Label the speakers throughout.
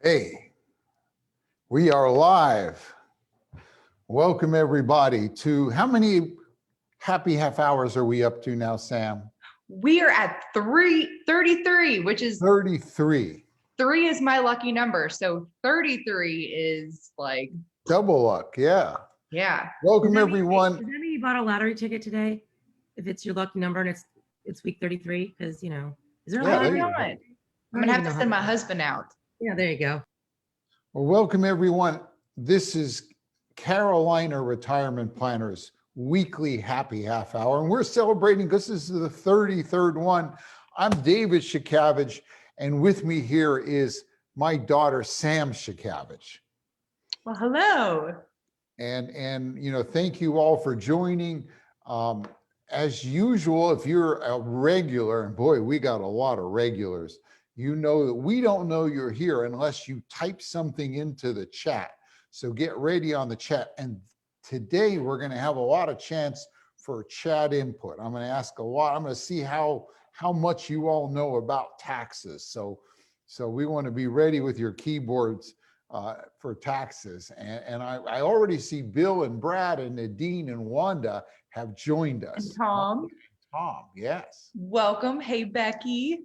Speaker 1: Hey, we are live. Welcome everybody to how many happy half hours are we up to now, Sam?
Speaker 2: We are at 33, which is
Speaker 1: 33.
Speaker 2: 3 is my lucky number. So 33 is like
Speaker 1: Double luck, yeah.
Speaker 2: Yeah.
Speaker 1: Welcome everyone.
Speaker 3: Does that mean you bought a lottery ticket today? If it's your lucky number and it's week 33, because is there a lottery?
Speaker 2: I'm gonna have to send my husband out.
Speaker 3: Yeah, there you go.
Speaker 1: Well, welcome everyone. This is Carolina Retirement Planners weekly happy half hour, and we're celebrating because this is the 33rd one. I'm David Shakavage, and with me here is my daughter Sam Shakavage.
Speaker 2: Well, hello.
Speaker 1: And thank you all for joining. As usual, if you're a regular, and boy, we got a lot of regulars, you know that we don't know you're here unless you type something into the chat. So get ready on the chat. And today we're going to have a lot of chance for chat input. I'm going to ask a lot. I'm going to see how much you all know about taxes. So we want to be ready with your keyboards for taxes. And I already see Bill and Brad and Nadine and Wanda have joined us.
Speaker 2: And Tom.
Speaker 1: Tom, yes.
Speaker 2: Welcome. Hey, Becky.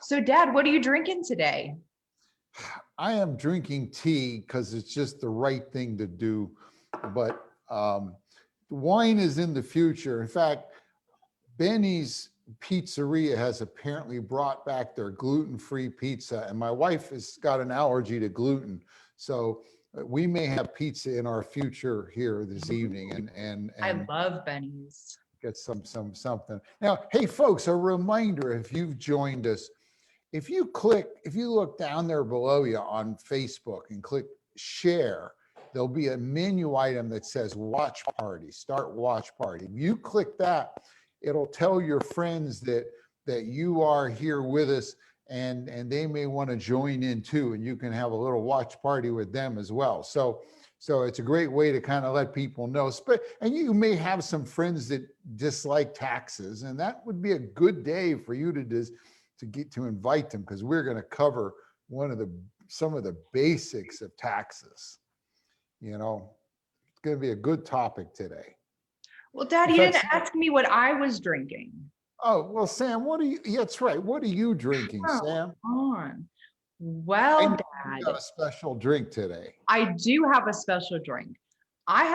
Speaker 2: So, Dad, what are you drinking today?
Speaker 1: I am drinking tea because it's just the right thing to do. But wine is in the future. In fact, Benny's Pizzeria has apparently brought back their gluten-free pizza, and my wife has got an allergy to gluten, so we may have pizza in our future here this evening. And
Speaker 2: I love Benny's.
Speaker 1: Get something. Now, hey folks, a reminder: if you've joined us, if you look down there below you on Facebook and click share, there'll be a menu item that says watch party, start watch party. If you click that, it'll tell your friends that you are here with us, and they may want to join in too, and you can have a little watch party with them as well. So it's a great way to kind of let people know. And you may have some friends that dislike taxes, and that would be a good day for you to invite them, because we're going to cover some of the basics of taxes. It's going to be a good topic today.
Speaker 2: Well, Dad, you didn't ask me what I was drinking.
Speaker 1: Oh, well, Sam, that's right. What are you drinking, Sam?
Speaker 2: Well, Dad,
Speaker 1: you got a special drink today.
Speaker 2: I do have a special drink. I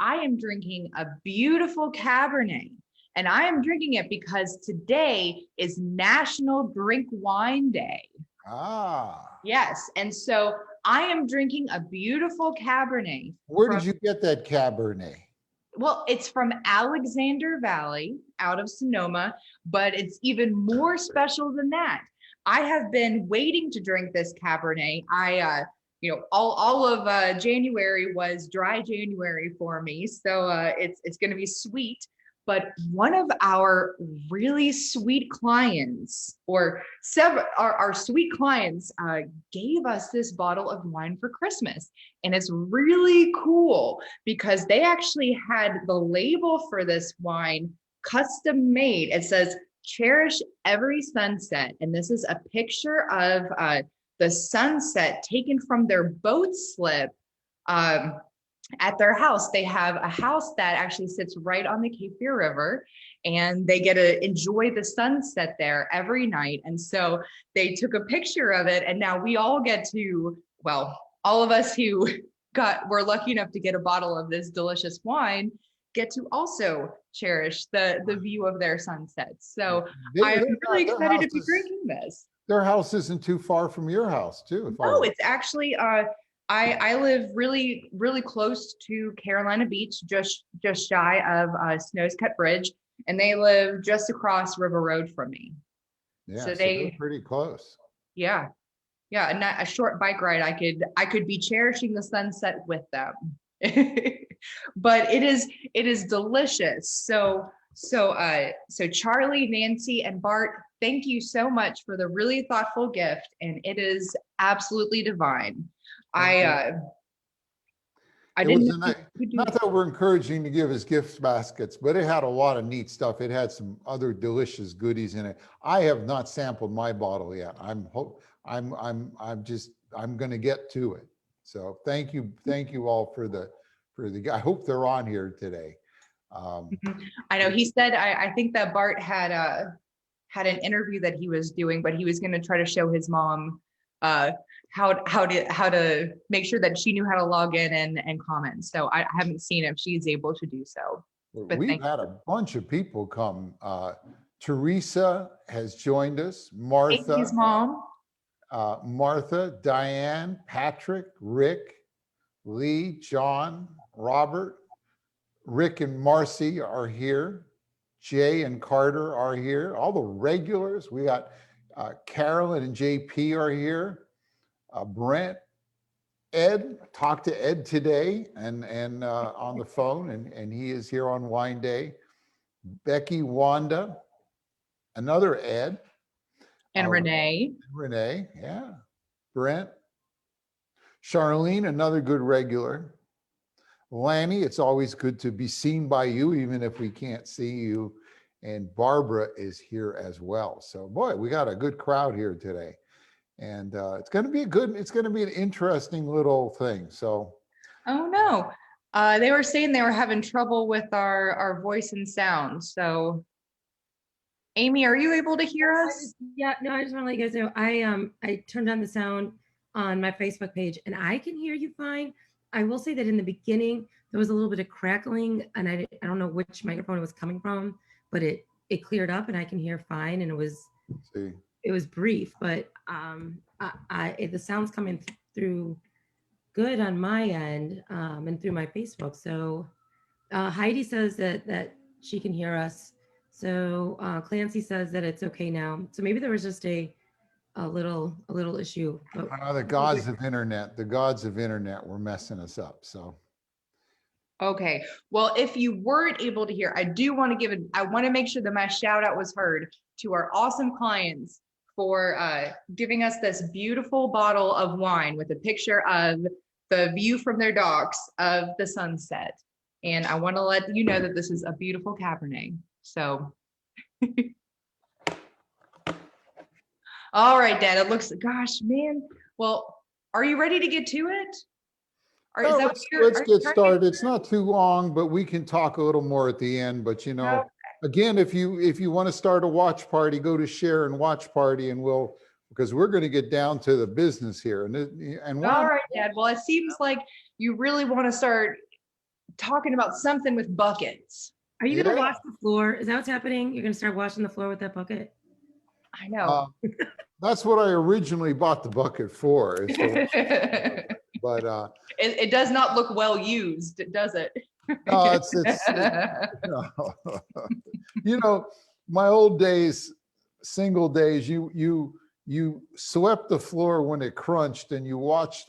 Speaker 2: am drinking a beautiful Cabernet, and I am drinking it because today is National Drink Wine Day.
Speaker 1: Ah.
Speaker 2: Yes, and so I am drinking a beautiful Cabernet.
Speaker 1: Where did you get that Cabernet?
Speaker 2: Well, it's from Alexander Valley out of Sonoma, but it's even more special than that. I have been waiting to drink this Cabernet. All of January was dry January for me, so it's going to be sweet. But one of our really sweet clients, or our sweet clients, gave us this bottle of wine for Christmas. And it's really cool because they actually had the label for this wine custom made. It says, "Cherish every sunset." And this is a picture of the sunset taken from their boat slip. At their house. They have a house that actually sits right on the Cape Fear River, and they get to enjoy the sunset there every night. And so they took a picture of it, and now we all get to, well, all of us who were lucky enough to get a bottle of this delicious wine get to also cherish the view of their sunsets. So I'm really excited to be drinking this.
Speaker 1: Their house isn't too far from your house too.
Speaker 2: No, it's actually I live really, really close to Carolina Beach, just shy of Snows Cut Bridge, and they live just across River Road from me.
Speaker 1: Yeah, so they're pretty close.
Speaker 2: Yeah, and a short bike ride. I could be cherishing the sunset with them. But it is delicious. So Charlie, Nancy, and Bart, thank you so much for the really thoughtful gift, and it is absolutely divine. I
Speaker 1: It
Speaker 2: didn't
Speaker 1: was
Speaker 2: know you could do
Speaker 1: not that we're encouraging to give us gift baskets, but it had a lot of neat stuff. It had some other delicious goodies in it. I have not sampled my bottle yet. I'm going to get to it. So thank you all for the I hope they're on here today.
Speaker 2: I know he said, I think that Bart had an interview that he was doing, but he was going to try to show his mom how to make sure that she knew how to log in and comment. So I haven't seen if she's able to do so. But
Speaker 1: We've had a bunch of people come. Teresa has joined us.
Speaker 2: thank you, mom.
Speaker 1: Martha, Diane, Patrick, Rick, Lee, John, Robert, Rick and Marcy are here. Jay and Carter are here. All the regulars. We got Carolyn and JP are here. Brent, Ed, talked to Ed today and on the phone, and he is here on Wine Day. Becky, Wanda, another Ed.
Speaker 2: And Renee.
Speaker 1: Renee, yeah. Brent. Charlene, another good regular. Lanny, it's always good to be seen by you, even if we can't see you. And Barbara is here as well. So boy, we got a good crowd here today. And it's going to be an interesting little thing. So.
Speaker 2: Oh no, they were saying they were having trouble with our voice and sound. So Amy, are you able to hear us?
Speaker 3: Yeah, no, I just want to let you guys know, I turned on the sound on my Facebook page and I can hear you fine. I will say that in the beginning, there was a little bit of crackling and I don't know which microphone it was coming from, but it cleared up and I can hear fine. And it was brief, but the sound's coming through good on my end and through my Facebook. So Heidi says that she can hear us. So Clancy says that it's okay now. So maybe there was just a little issue. But
Speaker 1: the gods of internet were messing us up. So.
Speaker 2: Okay. Well, if you weren't able to hear, I want to make sure that my shout out was heard to our awesome clients for giving us this beautiful bottle of wine with a picture of the view from their docks of the sunset. And I want to let you know that this is a beautiful Cabernet. So. All right, Dad, it looks, gosh, man. Well, are you ready to get to it?
Speaker 1: Let's get started. It's not too long, but we can talk a little more at the end. But again, if you want to start a watch party, go to share and watch party, and because we're going to get down to the business here.
Speaker 2: All right, Dad. Well, it seems like you really want to start talking about something with buckets.
Speaker 3: Are you going to wash the floor? Is that what's happening? You're going to start washing the floor with that bucket?
Speaker 2: I know.
Speaker 1: That's what I originally bought the bucket for. But
Speaker 2: it does not look well used, does it?
Speaker 1: No, my old days, single days, you swept the floor when it crunched and you washed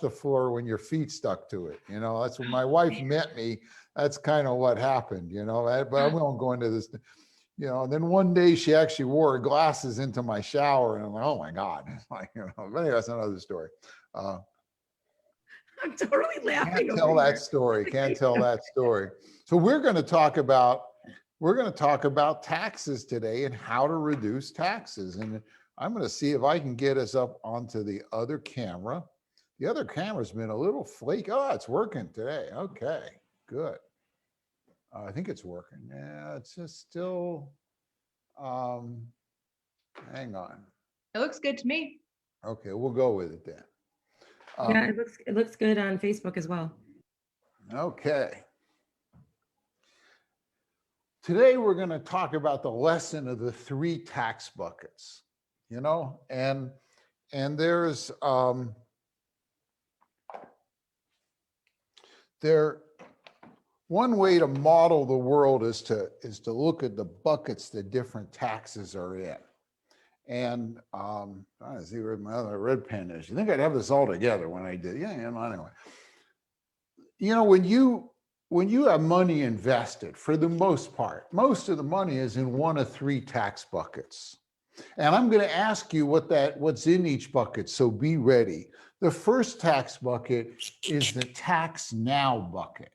Speaker 1: the floor when your feet stuck to it. That's when my wife met me. That's kind of what happened, but I won't go into this. And then one day she actually wore her glasses into my shower and I'm like, oh my God. But anyway, that's another story.
Speaker 3: I'm totally laughing.
Speaker 1: Can't tell that story. So we're going to talk about taxes today and how to reduce taxes. And I'm going to see if I can get us up onto the other camera. The other camera's been a little flaky. Oh, it's working today. Okay, good. I think it's working. Yeah, it's just still, hang on.
Speaker 2: It looks good to me.
Speaker 1: Okay, we'll go with it then.
Speaker 3: Yeah, it looks good on Facebook as well.
Speaker 1: Okay. Today we're going to talk about the lesson of the 3 tax buckets, and there's one way to model the world is to look at the buckets that different taxes are in. And I see where my other red pen is. You think I'd have this all together when I did? Yeah, anyway. When you have money invested, for the most part, most of the money is in one of 3 tax buckets. And I'm going to ask you what's in each bucket, so be ready. The first tax bucket is the tax now bucket.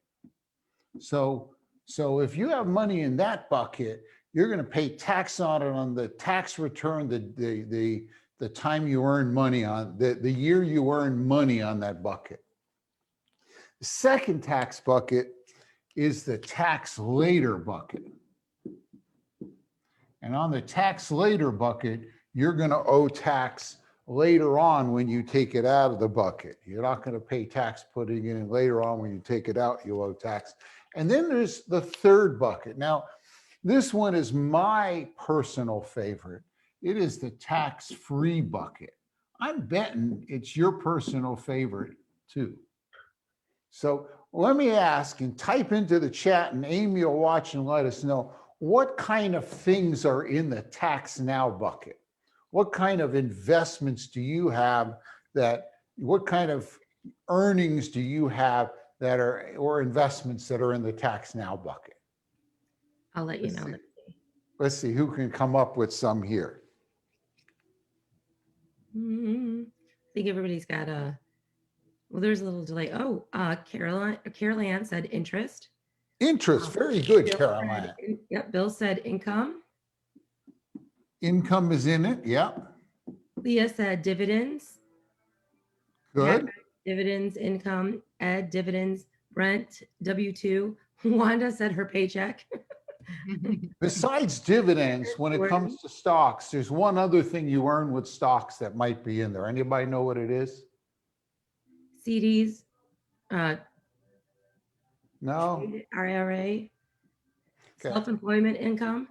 Speaker 1: So if you have money in that bucket, you're going to pay tax on it on the tax return, the time you earn money on, the year you earn money on that bucket. The second tax bucket is the tax later bucket. And on the tax later bucket, you're going to owe tax later on when you take it out of the bucket. You're not going to pay tax putting it in later on. When you take it out, you owe tax. And then there's the third bucket. Now, this one is my personal favorite. It is the tax-free bucket. I'm betting it's your personal favorite too. So let me ask, and type into the chat, and Amy will watch and let us know, what kind of things are in the tax now bucket? What kind of investments do you have what kind of earnings do you have that are, or investments that are in the tax now bucket?
Speaker 3: I'll let you know.
Speaker 1: Let's see who can come up with some here.
Speaker 3: I think everybody's got well, there's a little delay. Oh, Caroline said interest.
Speaker 1: Interest, very good,
Speaker 3: Bill
Speaker 1: Caroline.
Speaker 3: Yep, Bill said income.
Speaker 1: Income is in it, yeah.
Speaker 3: Leah said dividends.
Speaker 1: Good.
Speaker 3: Pat, dividends, income. Ed, dividends. Brent, W-2. Wanda said her paycheck.
Speaker 1: Besides dividends, when it comes to stocks, there's one other thing you earn with stocks that might be in there. Anybody know what it is?
Speaker 3: CDs.
Speaker 1: No.
Speaker 3: IRA.
Speaker 1: Okay.
Speaker 3: Self-employment income.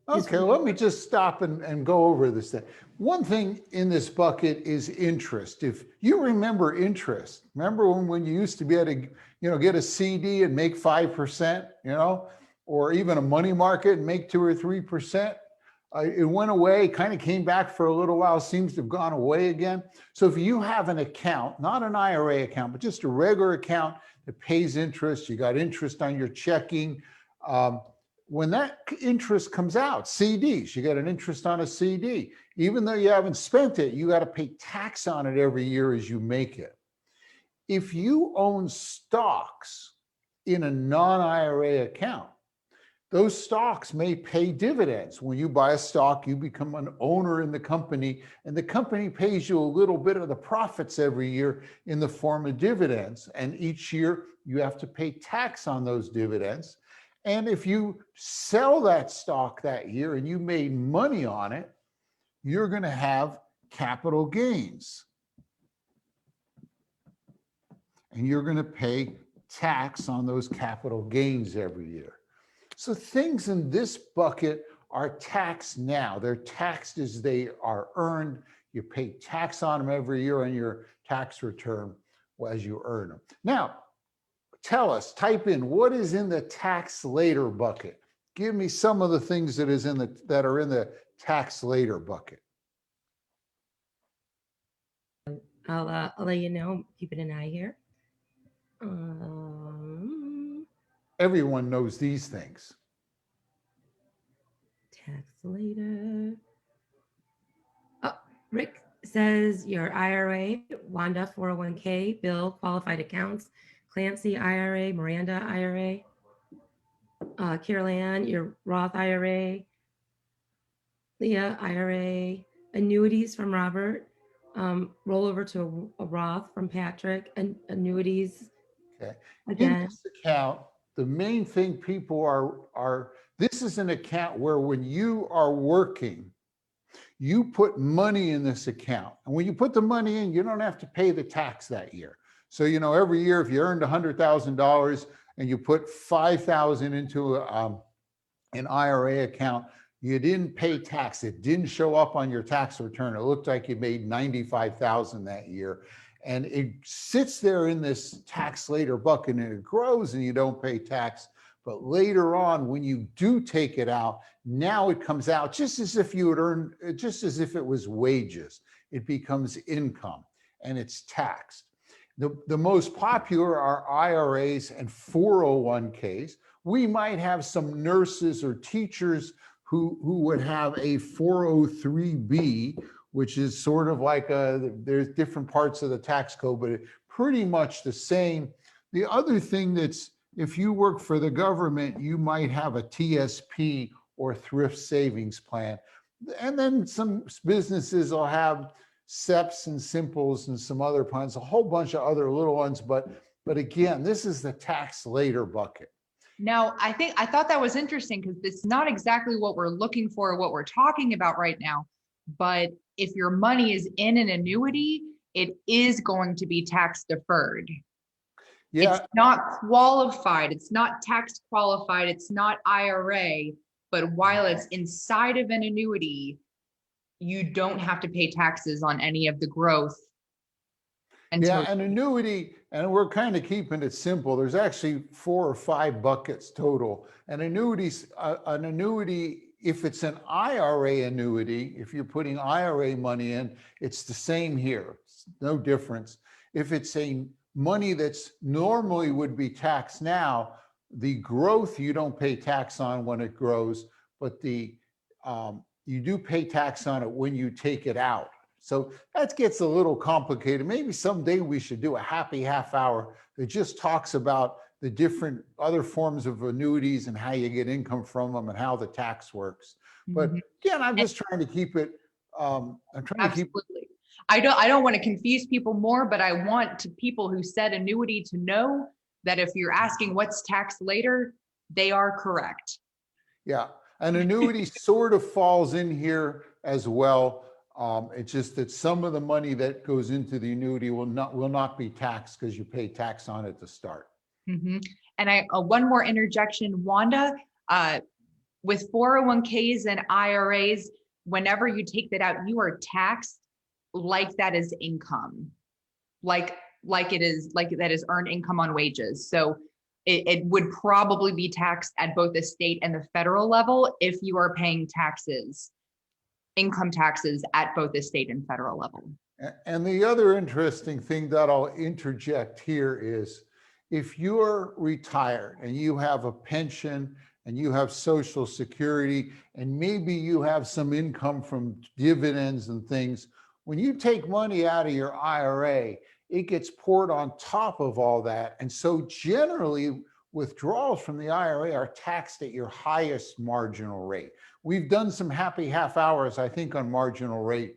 Speaker 1: Okay, let me just stop and go over this thing. One thing in this bucket is interest. If you remember interest, remember when you used to be able to, get a CD and make 5%, or even a money market and make 2 or 3%. It went away, kind of came back for a little while, seems to have gone away again. So if you have an account, not an IRA account, but just a regular account that pays interest, you got interest on your checking. When that interest comes out, CDs, you got an interest on a CD. Even though you haven't spent it, you got to pay tax on it every year as you make it. If you own stocks in a non-IRA account, those stocks may pay dividends. When you buy a stock, you become an owner in the company, and the company pays you a little bit of the profits every year in the form of dividends. And each year you have to pay tax on those dividends. And if you sell that stock that year and you made money on it, you're going to have capital gains. And you're going to pay tax on those capital gains every year. So things in this bucket are taxed now. They're taxed as they are earned. You pay tax on them every year on your tax return as you earn them. Now, tell us, type in what is in the tax later bucket. Give me some of the things that are in the tax later bucket.
Speaker 3: I'll let you know. Keeping an eye here.
Speaker 1: Everyone knows these things.
Speaker 3: Tax later. Oh, Rick says your IRA, Wanda 401k, Bill qualified accounts, Clancy IRA, Miranda IRA, Carol Ann, your Roth IRA, Leah IRA, annuities from Robert, roll over to a Roth from Patrick, and annuities.
Speaker 1: Okay.
Speaker 3: Again.
Speaker 1: In this account, the main thing people are this is an account where when you are working, you put money in this account. And when you put the money in, you don't have to pay the tax that year. So, every year, if you earned $100,000 and you put $5,000 into an IRA account, you didn't pay tax. It didn't show up on your tax return. It looked like you made $95,000 that year. And it sits there in this tax later bucket and it grows and you don't pay tax. But later on, when you do take it out, now it comes out just as if you had earned, just as if it was wages. It becomes income and it's taxed. The most popular are IRAs and 401ks. We might have some nurses or teachers who would have a 403B, which is sort of like there's different parts of the tax code, but pretty much the same. The other thing that's, if you work for the government, you might have a TSP or thrift savings plan. And then some businesses will have SEPs and Simples and some other plans, a whole bunch of other little ones. But again, this is the tax later bucket.
Speaker 2: Now, I thought that was interesting because it's not exactly what we're looking for, what we're talking about right now. But if your money is in an annuity, it is going to be tax deferred.
Speaker 1: Yeah.
Speaker 2: It's not qualified. It's not tax qualified. It's not IRA. But while it's inside of an annuity, you don't have to pay taxes on any of the growth.
Speaker 1: Yeah, an annuity, and we're kind of keeping it simple. There's actually 4 or 5 buckets total. An annuity, if it's an IRA annuity, if you're putting IRA money in, it's the same here. It's no difference. If it's a money that's normally would be taxed now, the growth you don't pay tax on when it grows, but the you do pay tax on it when you take it out. So that gets a little complicated. Maybe someday we should do a happy half hour that just talks about the different other forms of annuities and how you get income from them and how the tax works. But again, I'm just trying to keep it. I'm trying to keep.
Speaker 2: Absolutely. I don't want to confuse people more, but I want people who said annuity to know that if you're asking what's taxed later, they are correct.
Speaker 1: Yeah, an annuity sort of falls in here as well. It's just that some of the money that goes into the annuity will not be taxed because you pay tax on it to start.
Speaker 2: And one more interjection, Wanda, with 401ks and IRAs, whenever you take that out, you are taxed like that is income, like that is earned income on wages. So it would probably be taxed at both the state and the federal level if you are paying taxes, income taxes at both the state and federal level.
Speaker 1: And the other interesting thing that I'll interject here is if you're retired and you have a pension and you have Social Security and maybe you have some income from dividends and things, when you take money out of your IRA, it gets poured on top of all that. And so generally withdrawals from the IRA are taxed at your highest marginal rate. We've done some happy half hours, I think, on marginal rate.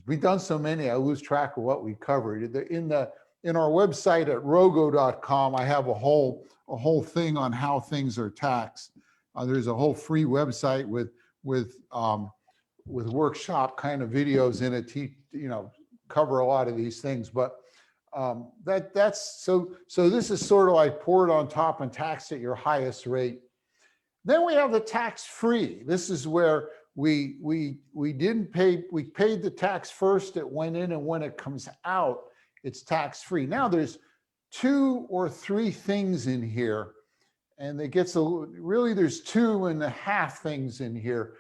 Speaker 1: We've done so many, I lose track of what we covered. In our website at rogo.com, I have a whole thing on how things are taxed. There's a whole free website with workshop kind of videos in it, cover a lot of these things. But that's so this is sort of like poured on top and taxed at your highest rate. Then we have the tax-free. This is where we paid the tax first, it went in, and when it comes out, it's tax-free. Now there's 2 or 3 things in here, and it gets really there's 2.5 things in here.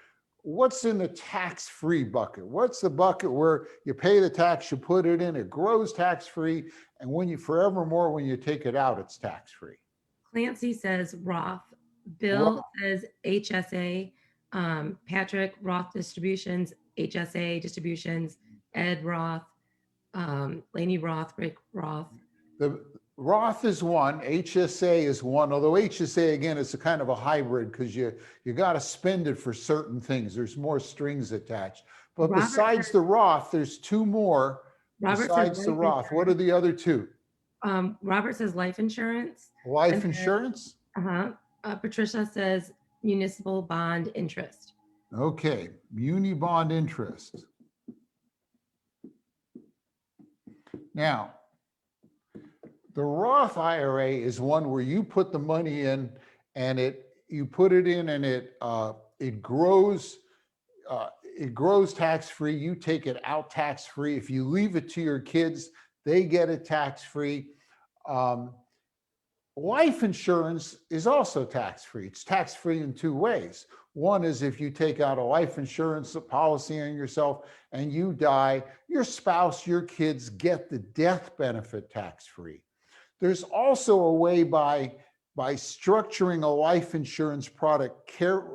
Speaker 1: What's in the tax-free bucket? What's the bucket where you pay the tax, you put it in, it grows tax-free, and when you take it out, it's tax-free?
Speaker 3: Clancy says Roth. Bill says HSA. Patrick, Roth distributions, HSA distributions, Ed Roth, Laney Roth, Rick Roth.
Speaker 1: The Roth is one, HSA is one, although HSA, again, is a kind of a hybrid because you got to spend it for certain things. There's more strings attached. But Robert besides the Roth, there's 2 more besides the Roth. What are the other 2?
Speaker 3: Robert says life insurance.
Speaker 1: Life insurance?
Speaker 3: Patricia says municipal bond interest.
Speaker 1: Okay, muni bond interest. Now, the Roth IRA is one where you put the money in and you put it in and it grows tax-free. You take it out tax-free. If you leave it to your kids, they get it tax-free. Life insurance is also tax-free. It's tax-free in 2 ways. One is if you take out a life insurance policy on yourself and you die, your spouse, your kids get the death benefit tax-free. There's also a way by structuring a life insurance product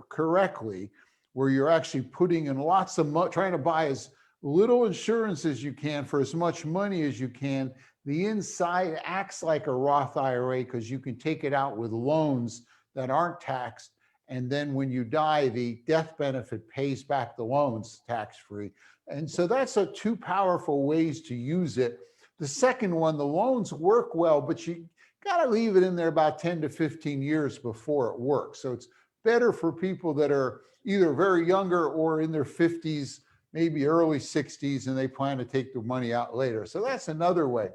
Speaker 1: correctly where you're actually putting in lots of money, trying to buy as little insurance as you can for as much money as you can. The inside acts like a Roth IRA because you can take it out with loans that aren't taxed. And then when you die, the death benefit pays back the loans tax-free. And so that's two powerful ways to use it. The second one, the loans work well, but you got to leave it in there about 10 to 15 years before it works. So it's better for people that are either very younger or in their 50s, maybe early 60s, and they plan to take the money out later. So that's another way.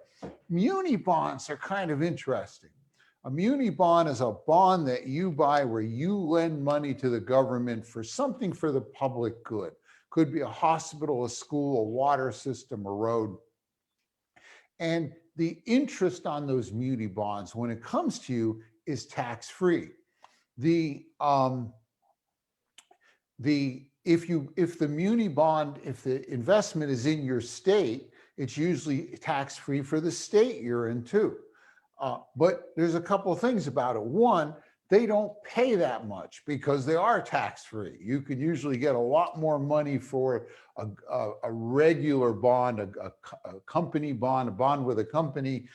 Speaker 1: Muni bonds are kind of interesting. A muni bond is a bond that you buy where you lend money to the government for something for the public good. Could be a hospital, a school, a water system, a road. And the interest on those muni bonds, when it comes to you, is tax-free. If the muni bond, if the investment is in your state, it's usually tax-free for the state you're in too. But there's a couple of things about it. One, they don't pay that much because they are tax-free. You could usually get a lot more money for a regular bond, a company bond, a bond with a company.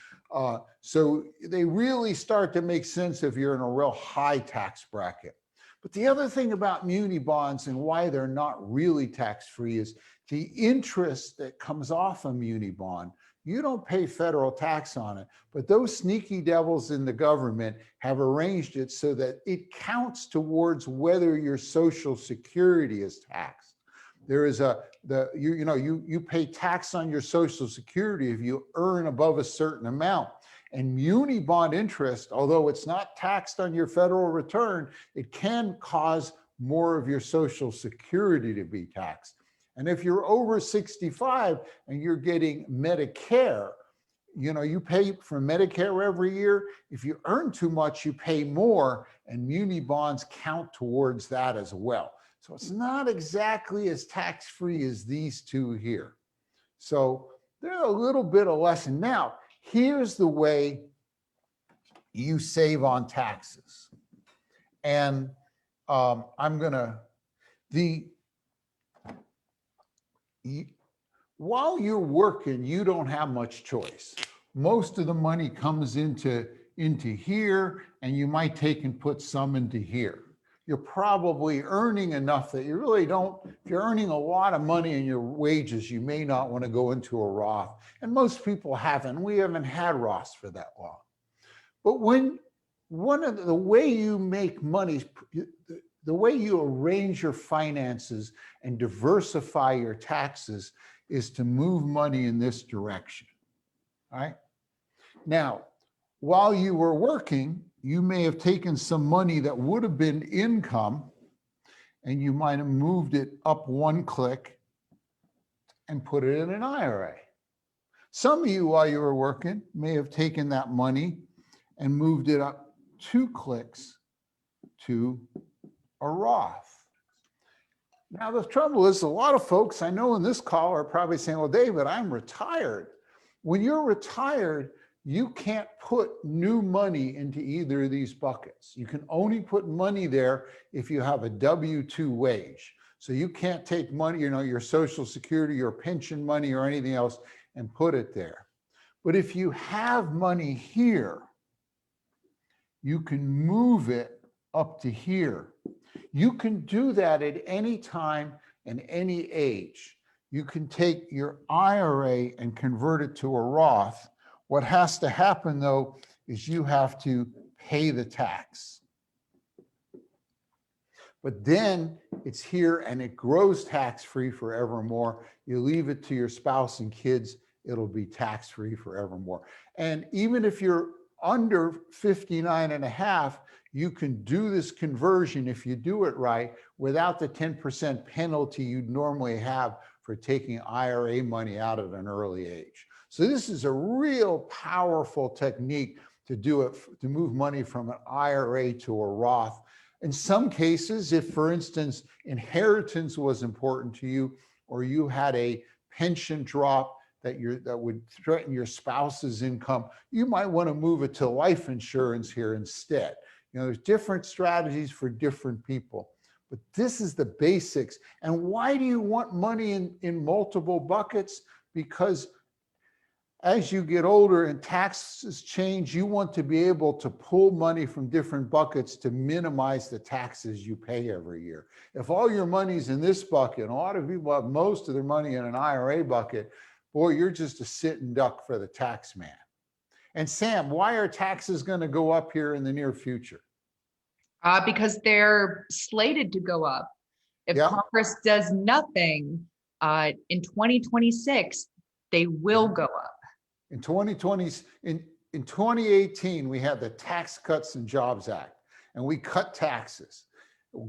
Speaker 1: So they really start to make sense if you're in a real high tax bracket. But the other thing about muni bonds and why they're not really tax-free is the interest that comes off a muni bond. You don't pay federal tax on it, but those sneaky devils in the government have arranged it so that it counts towards whether your Social Security is taxed. There is you pay tax on your Social Security if you earn above a certain amount. And muni bond interest, although it's not taxed on your federal return, it can cause more of your Social Security to be taxed. And if you're over 65 and you're getting Medicare, you pay for Medicare every year. If you earn too much, you pay more, and muni bonds count towards that as well. So it's not exactly as tax-free as these two here. So they're a little bit of lesson. Now, here's the way you save on taxes. And while you're working, you don't have much choice. Most of the money comes into here, and you might take and put some into here. You're probably earning enough that you really don't, if you're earning a lot of money in your wages, you may not want to go into a Roth. And most people haven't. We haven't had Roths for that long. But the way you make money, the way you arrange your finances and diversify your taxes is to move money in this direction, all right? Now, while you were working, you may have taken some money that would have been income, and you might have moved it up one click and put it in an IRA. Some of you, while you were working, may have taken that money and moved it up 2 clicks to a Roth. Now, the trouble is, a lot of folks I know in this call are probably saying, well, David, I'm retired. When you're retired, you can't put new money into either of these buckets. You can only put money there if you have a W-2 wage. So you can't take money, your Social Security, your pension money, or anything else and put it there. But if you have money here, you can move it up to here. You can do that at any time and any age. You can take your IRA and convert it to a Roth. What has to happen, though, is you have to pay the tax. But then it's here and it grows tax-free forevermore. You leave it to your spouse and kids, it'll be tax-free forevermore. And even if you're under 59 and a half, you can do this conversion if you do it right without the 10% penalty you'd normally have for taking IRA money out at an early age. So this is a real powerful technique to do it, to move money from an IRA to a Roth. In some cases, if, for instance, inheritance was important to you, or you had a pension drop that would threaten your spouse's income, you might want to move it to life insurance here instead. There's different strategies for different people. but this is the basics. And why do you want money in multiple buckets? Because as you get older and taxes change, you want to be able to pull money from different buckets to minimize the taxes you pay every year. If all your money's in this bucket, and a lot of people have most of their money in an IRA bucket, boy, you're just a sitting duck for the tax man. And Sam, why are taxes going to go up here in the near future?
Speaker 2: Because they're slated to go up. If
Speaker 1: Yeah.
Speaker 2: Congress does nothing in 2026, they will go up.
Speaker 1: In 2020, in 2018, we had the Tax Cuts and Jobs Act, and we cut taxes.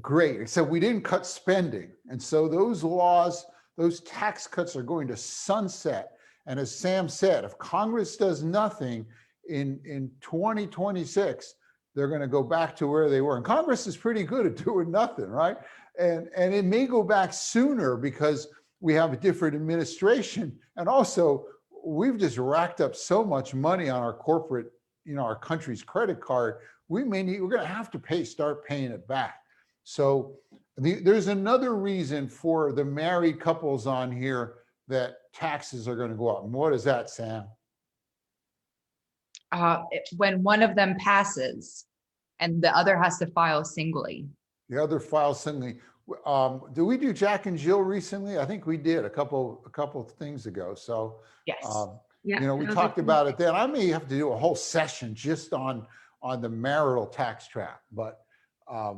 Speaker 1: Great, except we didn't cut spending. And so those laws, those tax cuts are going to sunset. And as Sam said, if Congress does nothing in 2026, they're going to go back to where they were. And Congress is pretty good at doing nothing, right? And it may go back sooner because we have a different administration. And also, we've just racked up so much money on our corporate, our country's credit card. We're going to have to start paying it back. So there's another reason for the married couples on here that taxes are going to go up. And what is that, Sam?
Speaker 2: When one of them passes and the other has to file singly.
Speaker 1: The other files singly. Did we do Jack and Jill recently? I think we did a couple of things ago. So
Speaker 2: Yes.
Speaker 3: Yeah,
Speaker 1: we talked about it then. I may have to do a whole session just on the marital tax trap, but a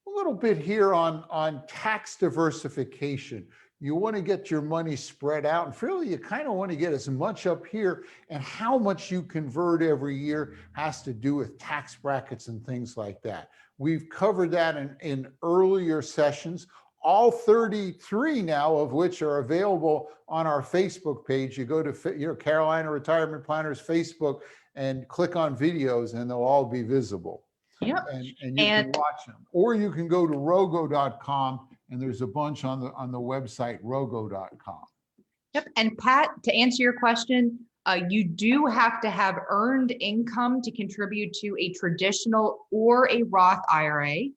Speaker 1: little bit here on tax diversification. You want to get your money spread out, and really you kind of want to get as much up here, and how much you convert every year has to do with tax brackets and things like that. We've covered that in earlier sessions, all 33 now of which are available on our Facebook page. You go to Carolina Retirement Planners Facebook and click on videos, and they'll all be visible.
Speaker 2: Yep.
Speaker 1: And you can watch them. Or you can go to rogo.com, and there's a bunch on the website, rogo.com.
Speaker 2: Yep. And Pat, to answer your question, you do have to have earned income to contribute to a traditional or a Roth IRA.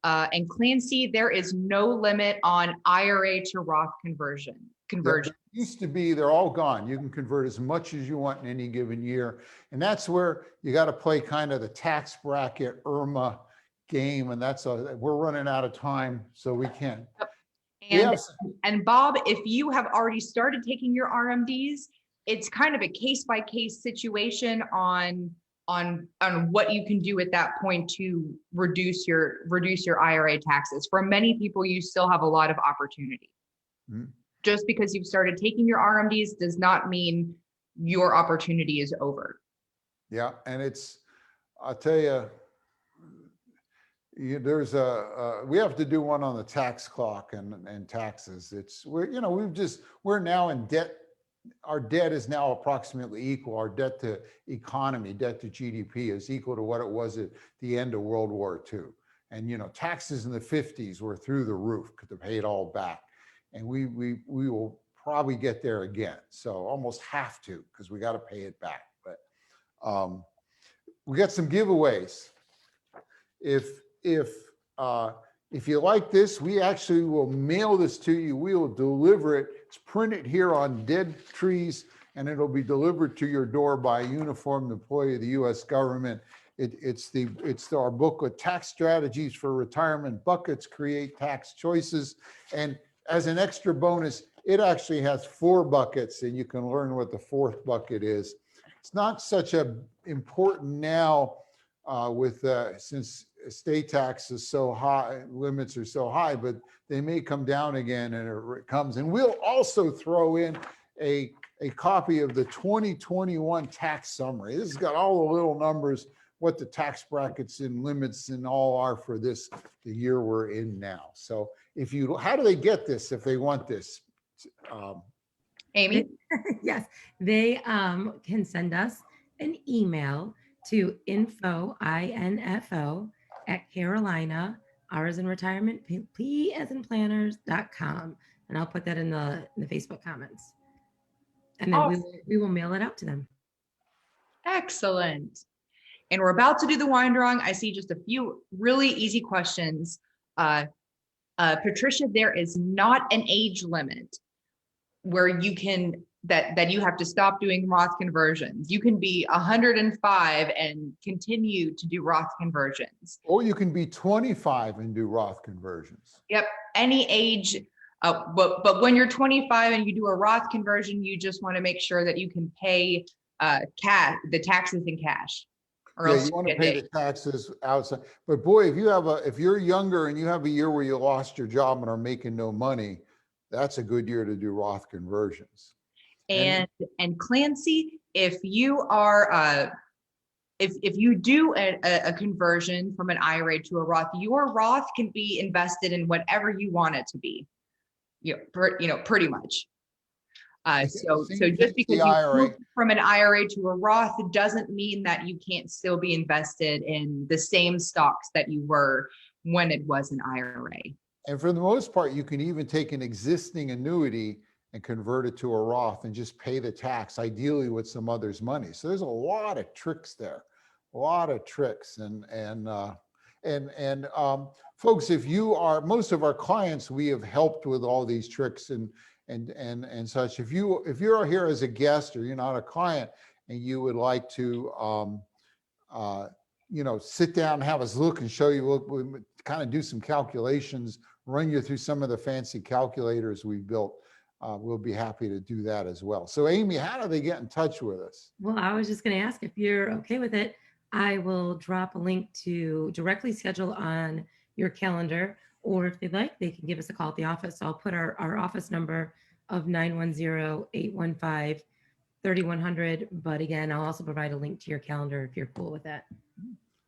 Speaker 2: And Clancy, there is no limit on IRA to Roth conversion.
Speaker 1: There used to be, they're all gone. You can convert as much as you want in any given year. And that's where you got to play kind of the tax bracket IRMA game. And we're running out of time, so we can't.
Speaker 2: And Bob, if you have already started taking your RMDs, it's kind of a case-by-case situation on what you can do at that point to reduce your IRA taxes. For many people, you still have a lot of opportunity. Mm-hmm. Just because you've started taking your RMDs does not mean your opportunity is over.
Speaker 1: Yeah, and I'll tell you, there's we have to do one on the tax clock and taxes. We're now in debt. Our debt is now approximately equal. Our debt to economy, debt to GDP is equal to what it was at the end of World War II. And, taxes in the 50s were through the roof to pay it all back. And we will probably get there again. So almost have to, because we got to pay it back. But we got some giveaways. If you like this, we actually will mail this to you. We will deliver it. It's printed here on dead trees, and it'll be delivered to your door by a uniformed employee of the U.S. government. It's our booklet, Tax Strategies for Retirement Buckets, Create Tax Choices. And as an extra bonus, it actually has 4 buckets, and you can learn what the 4th bucket is. It's not such important now since estate tax is so high, limits are so high, but they may come down again, and it comes. And we'll also throw in a copy of the 2021 tax summary. This has got all the little numbers, what the tax brackets and limits and all are for the year we're in now. So how do they get this if they want this?
Speaker 2: Amy?
Speaker 3: Yes, they can send us an email to info at Carolina, R as in retirement, P as in planners.com. And I'll put that in the Facebook comments. And then
Speaker 2: awesome.
Speaker 3: we will mail it out to them.
Speaker 2: Excellent. And we're about to do the wine drawing. I see just a few really easy questions. Patricia, there is not an age limit where you can that you have to stop doing Roth conversions. You can be 105 and continue to do Roth conversions.
Speaker 1: Or you can be 25 and do Roth conversions.
Speaker 2: Yep, any age. But when you're 25 and you do a Roth conversion, you just want to make sure that you can pay the taxes in cash. Or
Speaker 1: Yeah,
Speaker 2: else
Speaker 1: you want to pay the taxes outside. But boy, if you're younger and you have a year where you lost your job and are making no money, that's a good year to do Roth conversions.
Speaker 2: And Clancy, if you are if you do a conversion from an IRA to a Roth, your Roth can be invested in whatever you want it to be. Pretty much. So just because you moved from an IRA to a Roth, it doesn't mean that you can't still be invested in the same stocks that you were when it was an IRA.
Speaker 1: And for the most part, you can even take an existing annuity and convert it to a Roth and just pay the tax, ideally with some other's money. So there's a lot of tricks there, a lot of tricks. And folks, if you are, most of our clients, we have helped with all these tricks and such. If you're here as a guest or you're not a client and you would like to, sit down and have us look and show you, kind of do some calculations, run you through some of the fancy calculators we built. We'll be happy to do that as well. So Amy, how do they get in touch with us?
Speaker 3: Well, I was just going to ask if you're okay with it. I will drop a link to directly schedule on your calendar, or if they'd like, they can give us a call at the office. So I'll put our office number of 910-815-3100. But again, I'll also provide a link to your calendar if you're cool with that.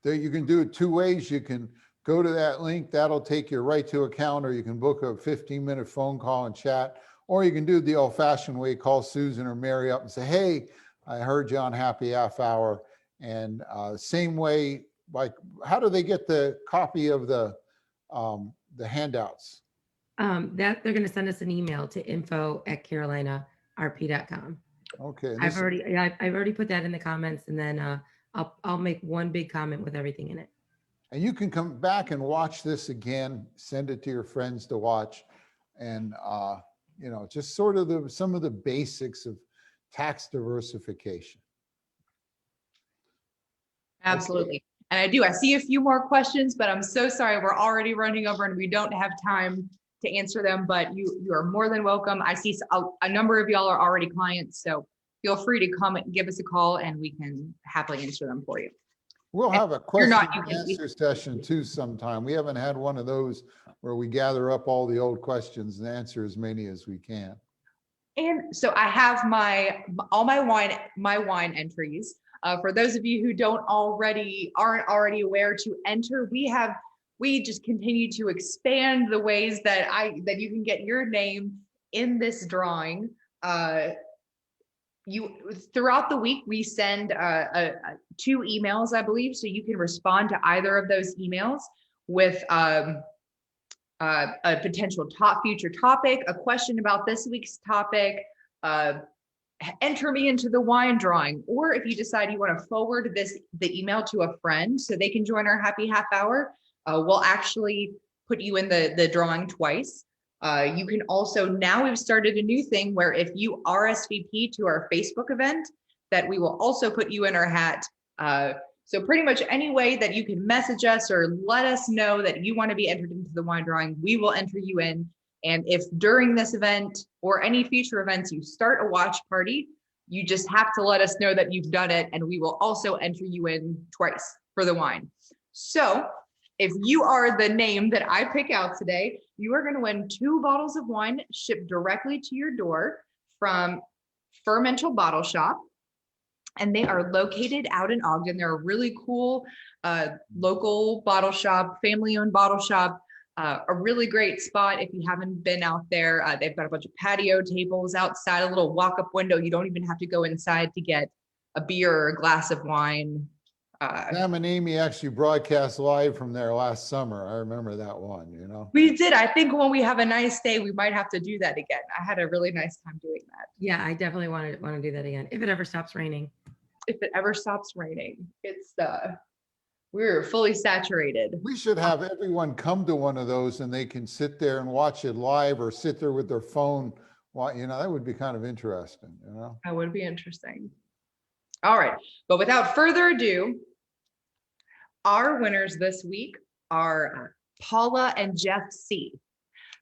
Speaker 1: You can do it two ways. You can go to that link. That'll take you right to a calendar. You can book a 15-minute phone call and chat, or you can do it the old-fashioned way, call Susan or Mary up and say, hey, I heard you on Happy Half Hour. And same way, like, how do they get the copy of the handouts?
Speaker 3: That they're going to send us an email to info@carolinarp.com.
Speaker 1: Okay.
Speaker 3: I've already put that in the comments, and then I'll make one big comment with everything in it.
Speaker 1: And you can come back and watch this again, send it to your friends to watch, and just sort of some of the basics of tax diversification.
Speaker 2: Absolutely. Okay. And I see a few more questions, but I'm so sorry. We're already running over and we don't have time to answer them, but you are more than welcome. I see a number of y'all are already clients, so feel free to come and give us a call and we can happily answer them for you.
Speaker 1: We'll have a question and answer session too sometime. We haven't had one of those where we gather up all the old questions and answer as many as we can. And
Speaker 2: so I have all my wine entries. For those of you who aren't already aware to enter, we just continue to expand the ways that you can get your name in this drawing. Throughout the week, we send 2 emails, I believe, so you can respond to either of those emails with a potential future topic, a question about this week's topic, enter me into the wine drawing, or if you decide you want to forward the email to a friend so they can join our Happy Half Hour, we'll actually put you in the drawing twice. You can also, now we've started a new thing where if you RSVP to our Facebook event, that we will also put you in our hat. So pretty much any way that you can message us or let us know that you want to be entered into the wine drawing, we will enter you in. And if during this event or any future events you start a watch party, you just have to let us know that you've done it, and we will also enter you in twice for the wine. So if you are the name that I pick out today, you are going to win 2 bottles of wine shipped directly to your door from Fermental Bottle Shop. And they are located out in Ogden. They're a really cool local bottle shop, family-owned bottle shop. A really great spot if you haven't been out there. They've got a bunch of patio tables outside, a little walk-up window. You don't even have to go inside to get a beer or a glass of wine.
Speaker 1: Sam and Amy actually broadcast live from there last summer. I remember that one,
Speaker 2: We did. I think when we have a nice day, we might have to do that again. I had a really nice time doing that.
Speaker 3: Yeah, I definitely want to do that again if it ever stops raining.
Speaker 2: If it ever stops raining, it's We're fully saturated.
Speaker 1: We should have everyone come to one of those and they can sit there and watch it live or sit there with their phone. That would be kind of interesting,
Speaker 2: That would be interesting. All right. But without further ado, our winners this week are Paula and Jeff C.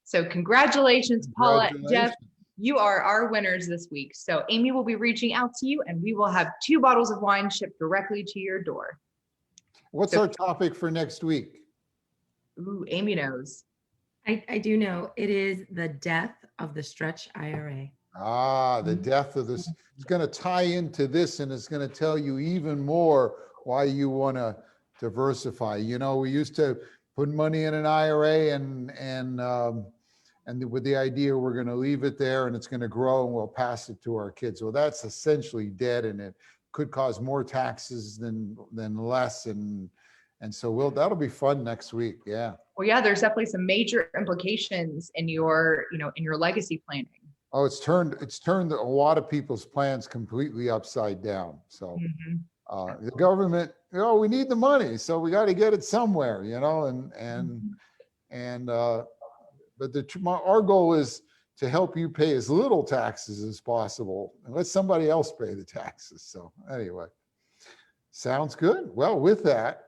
Speaker 2: So congratulations, Paula and Jeff. You are our winners this week. So Amy will be reaching out to you and we will have 2 bottles of wine shipped directly to your door.
Speaker 1: What's our topic for next week?
Speaker 2: Ooh, Amy knows.
Speaker 3: I do know. It is the death of the stretch IRA.
Speaker 1: The death of this. It's going to tie into this, and it's going to tell you even more why you want to diversify. We used to put money in an IRA and with the idea we're going to leave it there and it's going to grow and we'll pass it to our kids. Well, that's essentially dead, and it could cause more taxes than less. And so that'll be fun next week. Yeah.
Speaker 2: Well, yeah, there's definitely some major implications in your legacy planning.
Speaker 1: Oh, it's turned a lot of people's plans completely upside down. So the government, we need the money, so we got to get it somewhere, but our goal is to help you pay as little taxes as possible and let somebody else pay the taxes. So anyway, sounds good. Well, with that,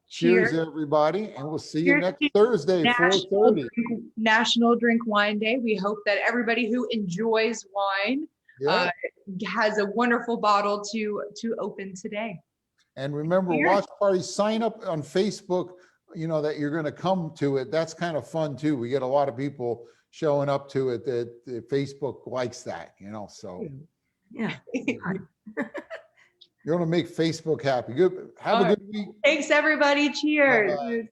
Speaker 1: cheers everybody, and we'll see you next Thursday, 4:30.
Speaker 2: National Drink Wine Day. We hope that everybody who enjoys wine has a wonderful bottle to open today.
Speaker 1: And remember, watch parties, sign up on Facebook, that you're going to come to it. That's kind of fun too. We get a lot of people showing up to it that Facebook likes that, so.
Speaker 3: Yeah.
Speaker 1: You're going to make Facebook happy. Good. Have a good week.
Speaker 2: Thanks, everybody. Cheers.
Speaker 1: Bye-bye.